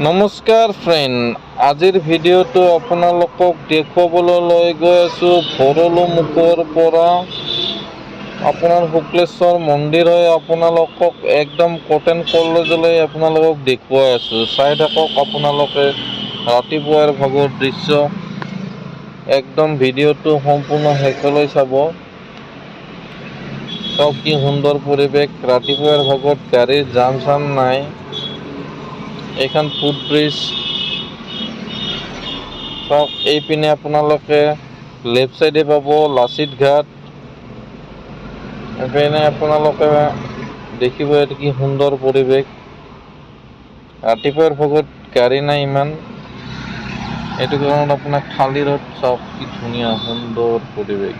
নমস্কাৰ ফ্ৰেণ্ড, আজিৰ ভিডিঅ'টো আপোনালোকক দেখুৱাবলৈ লৈ গৈ আছোঁ ভৰলু মুখৰ পৰা আপোনাৰ শুক্লেশ্বৰ মন্দিৰ হৈ আপোনালোকক একদম কটন কলেজলৈ আপোনালোকক দেখুৱাই আছোঁ। চাই থাকক আপোনালোকে ৰাতিপুৱাৰ ভাগৰ দৃশ্য। একদম ভিডিঅ'টো সম্পূৰ্ণ শেষলৈ চাব। চাওক কি সুন্দৰ পৰিৱেশ, ৰাতিপুৱাৰ ভাগত গাড়ীৰ জাম চাম নাই। এইখন ফুটব্ৰিজ। চাওক এইপিনে আপোনালোকে লেফ্ট চাইডে পাব লাচিত ঘাট। এইপিনে আপোনালোকে দেখিব এইটো কি সুন্দৰ পৰিৱেশ। ৰাতিপুৱাৰ ভাগত গাড়ী নাই ইমান, এইটো কাৰণত আপোনাৰ খালী ৰোড। চাওক কি ধুনীয়া সুন্দৰ পৰিৱেশ।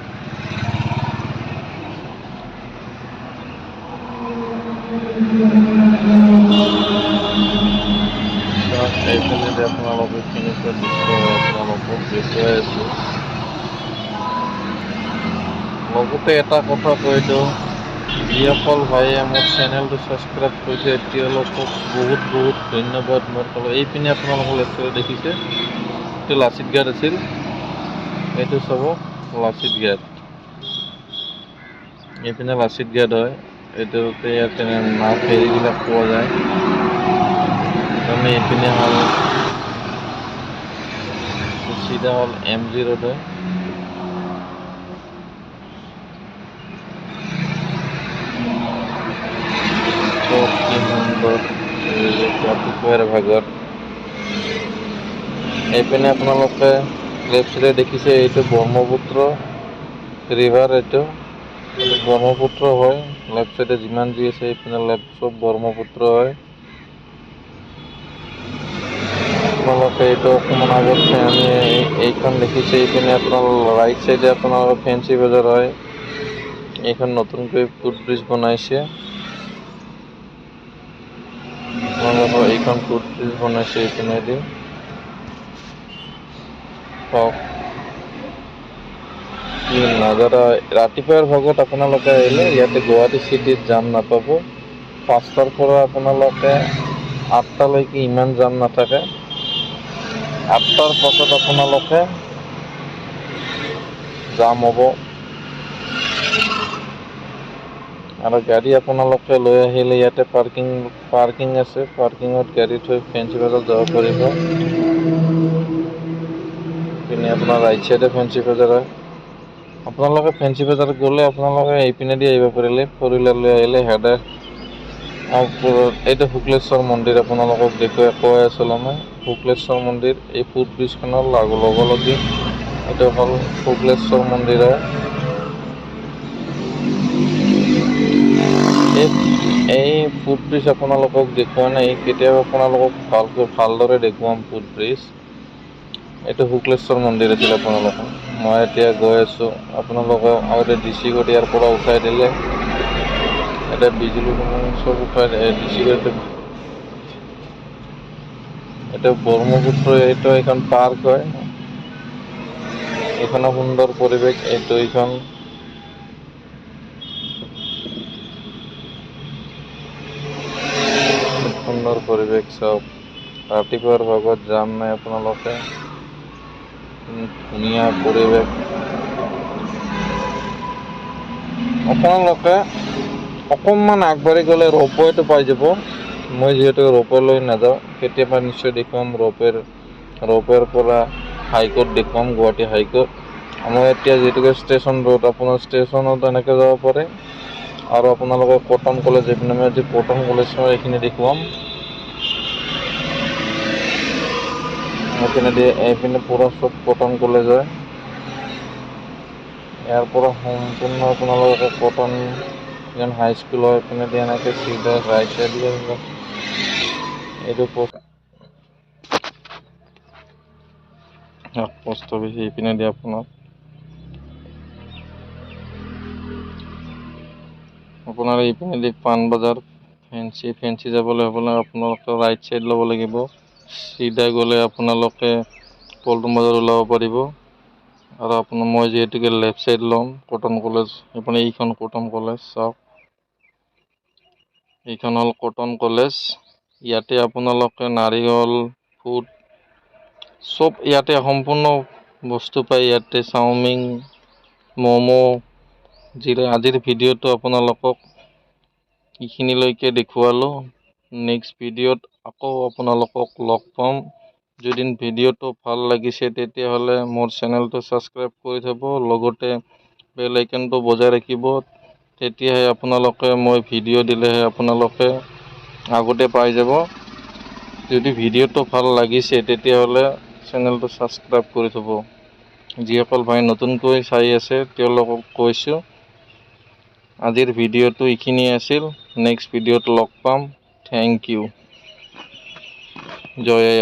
এইপিনে আপোনালোকে কেনেকুৱা দৃশ্য আপোনালোকক দেখুৱাই আছোঁ। লগতে এটা কথা কৈ দিওঁ, যিসকল ভাইয়ে মোৰ চেনেলটো ছাবস্ক্ৰাইব কৰিছে তেওঁলোকক বহুত বহুত ধন্যবাদ। মোৰ ফালৰ এইপিনে আপোনালোকৰ লেফ্টত দেখিছে এইটো লাচিত ঘাট আছিল, এইটো চাব লাচিত ঘাট। এইপিনে লাচিত ঘাট হয়, এইটোতে ইয়াতে নাও ফেৰীবিলাক পোৱা যায়। এইপিনে হ'ল চিধা হ'ল MG ৰোড হয়। কি সুন্দৰ ৰাতিপুৱাৰ ভাগত। এইপিনে আপোনালোকে লেফ্ট চাইডে দেখিছে এইটো ব্ৰহ্মপুত্ৰ ৰিভাৰ। এইটো ব্ৰহ্মপুত্ৰ হয়। লেফ্ট চাইডে যিমান যি আছে এইপিনে লেফ্ট চব ব্ৰহ্মপুত্ৰ হয়। আপোনালোকে এইটো অকণমান আগত আমি এইখন দেখিছে, এইপিনে আপোনাৰ ৰাইট চাইডে আপোনাৰ ফেঞ্চি বজাৰ হয়। এইখন নতুনকৈ ফুটব্ৰিজ বনাইছে। আপোনালোকৰ এইখন ফুটব্ৰিজ বনাইছে এইপিনেদি। কি নাজাৰা, ৰাতিপুৱাৰ ভাগত আপোনালোকে আহিলে ইয়াতে গুৱাহাটী চিটিত যাম নাপাব। 5টাৰ পৰা আপোনালোকে 8টালৈকে ইমান যাম নাথাকে। 8টাৰ পাছত আপোনালোকে যাম হ'ব। আৰু গাড়ী আপোনালোকে লৈ আহিলে ইয়াতে পাৰ্কিং আছে, পাৰ্কিঙত গাড়ী থৈ ফেঞ্চি বজাৰ যাব পাৰিব। পিনে আপোনাৰ ৰাইট চাইডে ফেঞ্চি বজাৰ হয়। আপোনালোকে ফেঞ্চি বজাৰত গ'লে আপোনালোকে এইপিনেদি আহিব পাৰিলে, ফ'ৰ হুইলাৰ লৈ আহিলে হেডে এইটো শুক্লেশ্বৰ মন্দিৰ আপোনালোকক কৈ আছিলোঁ মই। শুক্লেশ্বৰ মন্দিৰ এই ফুটব্ৰিজখনৰ লগি এইটো হ'ল শুক্লেশ্বৰ মন্দিৰ হয়। এই ফুটব্ৰিজ আপোনালোকক দেখুওৱা নাই, কেতিয়াবা আপোনালোকক ভালদৰে দেখুৱাম ফুটব্ৰিজ। এইটো শুক্লেশ্বৰ মন্দিৰ আছিল আপোনালোকৰ। মই এতিয়া গৈ আছোঁ, আপোনালোকে আগতে DC ৰোড ইয়াৰ পৰা উঠাই দিলে, এতিয়া বিজুলী চব উঠাই DC ৰোড। এইটো ব্ৰহ্মপুত্ৰ, এইটো এখন পাৰ্ক হয়। এইখনো সুন্দৰ পৰিৱেশ। এইখন সুন্দৰ পৰিৱেশ। চাওক ৰাতিপুৱাৰ ভাগত যাম নাই আপোনালোকে, ধুনীয়া পৰিৱেশ। আপোনালোকে অকণমান আগবাঢ়ি গ'লে ৰ'পৱেটো পাই যাব। মই যিহেতু ৰ'পৱে লৈ নাযাওঁ, কেতিয়াবা নিশ্চয় দেখুৱাম ৰ'পৱেৰ পৰা হাইকোৰ্ট দেখুৱাম, গুৱাহাটী হাইকোৰ্ট। আমাৰ এতিয়া যিহেতুকে ষ্টেচন ৰোড, আপোনাৰ ষ্টেচনত এনেকৈ যাব পাৰে। আৰু আপোনালোকৰ কটন কলেজ, এইপিনে মই আজি কটন কলেজ এইখিনি দেখুৱাম। এইপিনে পূৰা চব কটন কলেজ হয়। ইয়াৰ পৰা সম্পূৰ্ণ আপোনালোকে কটন হাইস্কুল হয়। এইপিনে এনেকৈ চিধা ৰাইট চাইড এইটো পোষ্ট অফিচ, এইপিনে দি আপোনাৰ এইপিনে পাণবজাৰ ফেঞ্চি যাবলৈ হ'লে আপোনালোকে ৰাইট চাইড ল'ব লাগিব। চিধা গ'লে আপোনালোকে পল্টন বজাৰ ওলাব পাৰিব। আৰু মই যিহেতুকে লেফ্ট চাইড ল'ম, কটন কলেজ। এইপিনে এইখন কটন কলেজ, চাওক এইখন হ'ল কটন কলেজ। ইয়াতে আপোনালোকে নাৰিকল ফুড চব ইয়াতে সম্পূৰ্ণ বস্তু পায়। ইয়াতে চাওমিন ম'ম' আজিৰ ভিডিঅ'টো আপোনালোকক এইখিনিলৈকে দেখুৱালোঁ। নেক্সট ভিডিঅ'ত আকৌ আপোনালোকক লগ পাম। যদি ভিডিঅ'টো ভাল লাগিছে তেতিয়াহ'লে মোৰ চেনেলটো ছাবস্ক্ৰাইব কৰি থ'ব, লগতে বেল আইকনটো বজাই ৰাখিব। তেতিয়াহে আপোনালোকে মই ভিডিঅ' দিলেহে আপোনালোকে আগতে পাই যাব। যদি ভিডিঅ'টো ভাল লাগিছে তেতিয়াহ'লে চেনেলটো ছাবস্ক্ৰাইব কৰি থ'ব। যিসকল ভাই নতুনকৈ চাই আছে তেওঁলোকক কৈছোঁ, আজিৰ ভিডিঅ'টো এইখিনিয়ে আছিল। নেক্সট ভিডিঅ'ত লগ পাম। Thank you. জয় আই অসম।